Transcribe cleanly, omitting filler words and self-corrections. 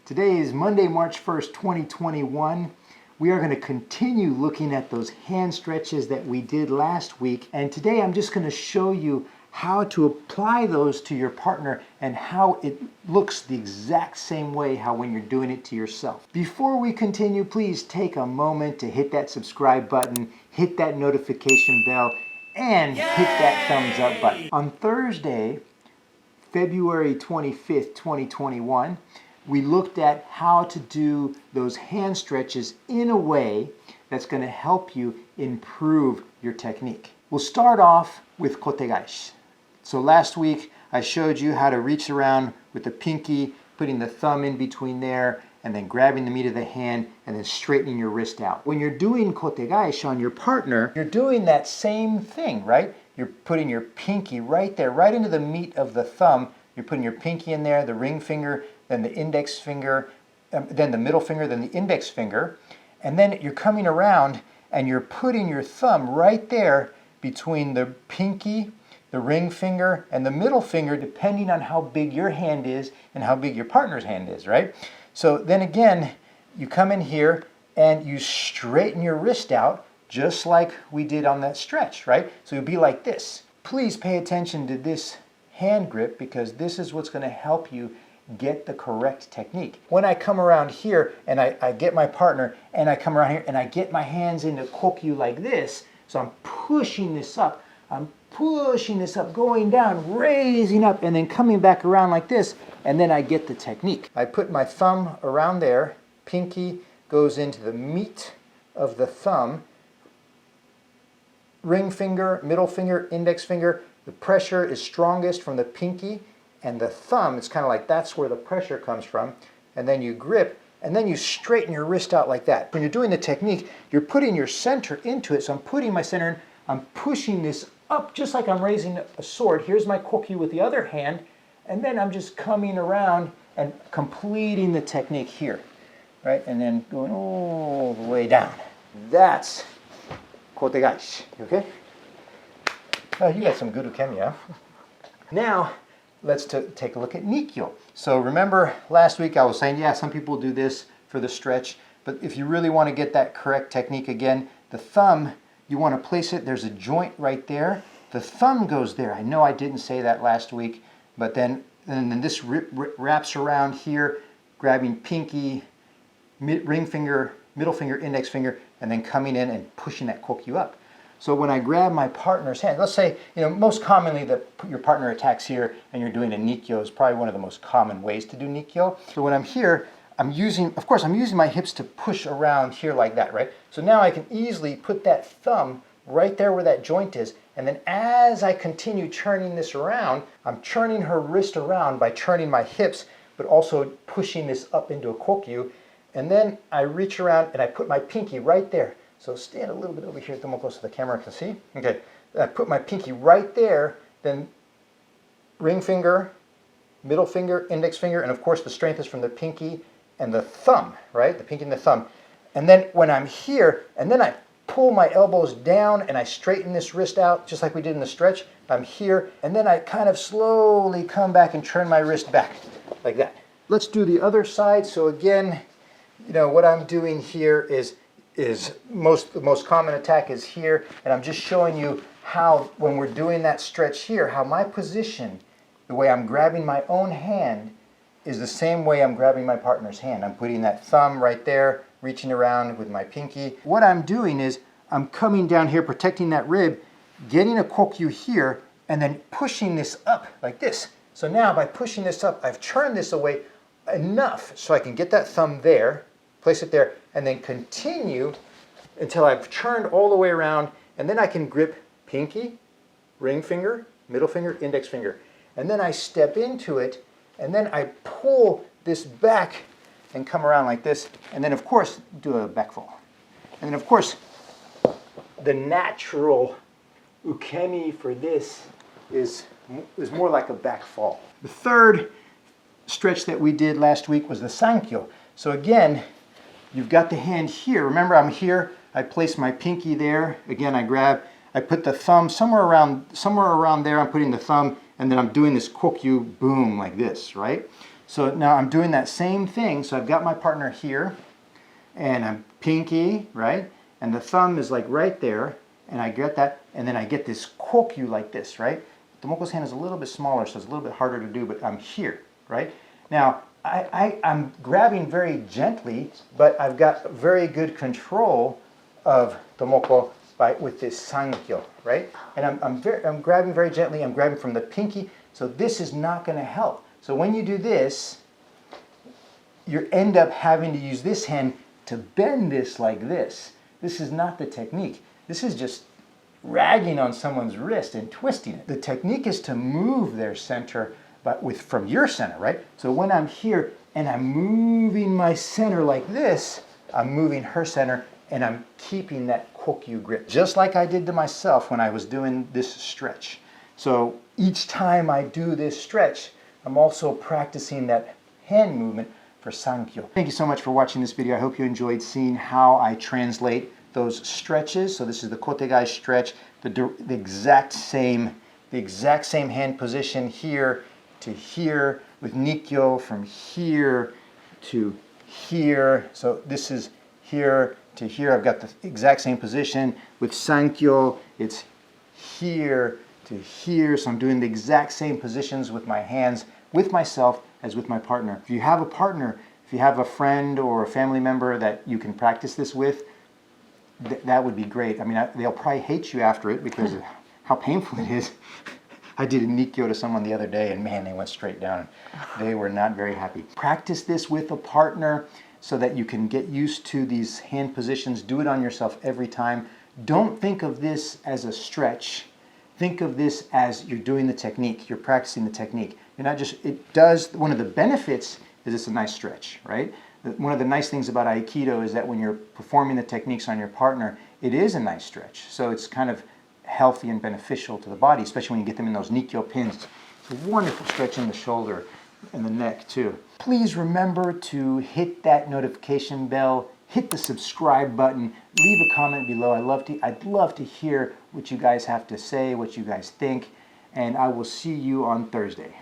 Today is Monday, March 1st, 2021. We are going to continue looking at those hand stretches that we did last week. And today I'm just going to show you how to apply those to your partner and how it looks the exact same way how when you're doing it to yourself. Before we continue, please take a moment to hit that subscribe button, hit that notification bell, and hit that thumbs up button. On Thursday, February 25th, 2021, we looked at how to do those hand stretches in a way that's going to help you improve your technique. We'll start off with Kotegaeshi. So last week I showed you how to reach around with the pinky, putting the thumb in between there, and then grabbing the meat of the hand and then straightening your wrist out. When you're doing Kotegaeshi on your partner, you're doing that same thing, right? You're putting your pinky right there, right into the meat of the thumb. You're putting your pinky in there, the ring finger, then the index finger, then the middle finger, then the index finger. And then you're coming around and you're putting your thumb right there between the pinky, the ring finger, and the middle finger, depending on how big your hand is and how big your partner's hand is, right? So then again, you come in here and you straighten your wrist out just like we did on that stretch, right? So you'll be like this. Please pay attention to this hand grip because this is what's going to help you get the correct technique. When I come around here and I get my partner and I come around here and I get my hands into kokyu like this, so I'm pushing this up, going down, raising up, and then coming back around like this, and then I get the technique. I put my thumb around there, pinky goes into the meat of the thumb, ring finger, middle finger, index finger. The pressure is strongest from the pinky and the thumb. It's kind of like that's where the pressure comes from. And then you grip and then you straighten your wrist out like that. When you're doing the technique, you're putting your center into it. So I'm putting my center in, I'm pushing this up just like I'm raising a sword. Here's my kokyu with the other hand. And then I'm just coming around and completing the technique here, right? And then going all the way down. That's Kotegaeshi, okay? Oh, you got some good ukemi, huh? Now, let's take a look at Nikyo. So remember last week I was saying, yeah, some people do this for the stretch, but if you really want to get that correct technique again, the thumb, you want to place it, there's a joint right there. The thumb goes there. I know I didn't say that last week, but then this wraps around here, grabbing pinky, ring finger, middle finger, index finger, and then coming in and pushing that kokyu up. So when I grab my partner's hand, let's say, most commonly your partner attacks here and you're doing a Nikyo is probably one of the most common ways to do Nikyo. So when I'm here, I'm using my hips to push around here like that, right? So now I can easily put that thumb right there where that joint is. And then as I continue churning this around, I'm churning her wrist around by churning my hips, but also pushing this up into a kokyu. And then I reach around and I put my pinky right there. So stand a little bit over here, the more close to the camera to see. Okay, I put my pinky right there, then ring finger, middle finger, index finger, and of course the strength is from the pinky and the thumb, right? The pinky and the thumb. And then when I'm here, and then I pull my elbows down and I straighten this wrist out, just like we did in the stretch. I'm here, and then I kind of slowly come back and turn my wrist back, like that. Let's do the other side. So again, what I'm doing here is the most common attack is here, and I'm just showing you how when we're doing that stretch here, how my position, the way I'm grabbing my own hand is the same way I'm grabbing my partner's hand. I'm putting that thumb right there, reaching around with my pinky. What I'm doing is I'm coming down here, protecting that rib, getting a kokyu here, and then pushing this up like this. So now by pushing this up, I've turned this away enough so I can get that thumb there, place it there, and then continue until I've turned all the way around, and then I can grip pinky, ring finger, middle finger, index finger. And then I step into it, and then I pull this back and come around like this, and then of course do a back fall. And then of course, the natural ukemi for this is more like a back fall. The third stretch that we did last week was the Sankyo. So again, you've got the hand here. Remember, I'm here. I place my pinky there. Again, I put the thumb somewhere around there. I'm putting the thumb, and then I'm doing this kokyu boom like this, right? So now I'm doing that same thing. So I've got my partner here, and I'm pinky, right? And the thumb is like right there, and I get that, and then I get this kokyu like this, right? Tomoko's hand is a little bit smaller, so it's a little bit harder to do, but I'm here, right? Now, I'm grabbing very gently, but I've got very good control of Tomoko with this Sankyo, right? And I'm grabbing very gently, I'm grabbing from the pinky, so this is not going to help. So when you do this, you end up having to use this hand to bend this like this. This is not the technique. This is just ragging on someone's wrist and twisting it. The technique is to move their center, but from your center, right? So when I'm here and I'm moving my center like this, I'm moving her center and I'm keeping that kokyu grip, just like I did to myself when I was doing this stretch. So each time I do this stretch, I'm also practicing that hand movement for Sankyo. Thank you so much for watching this video. I hope you enjoyed seeing how I translate those stretches. So this is the Kotegaeshi stretch, the exact same hand position here to here, with Nikyo from here to here. So this is here to here. I've got the exact same position. With Sankyo, it's here to here. So I'm doing the exact same positions with my hands, with myself, as with my partner. If you have a partner, if you have a friend or a family member that you can practice this with, that would be great. I mean, they'll probably hate you after it because of how painful it is. I did a Nikyo to someone the other day, and man, they went straight down. They were not very happy. Practice this with a partner so that you can get used to these hand positions. Do it on yourself every time. Don't think of this as a stretch. Think of this as you're doing the technique. You're practicing the technique. You're not just, one of the benefits is it's a nice stretch, right? One of the nice things about Aikido is that when you're performing the techniques on your partner, it is a nice stretch. So it's kind of healthy and beneficial to the body, especially when you get them in those Nikyo pins. It's a wonderful stretch in the shoulder and the neck too. Please remember to hit that notification bell, hit the subscribe button, leave a comment below. I'd love to hear what you guys have to say, what you guys think, and I will see you on Thursday.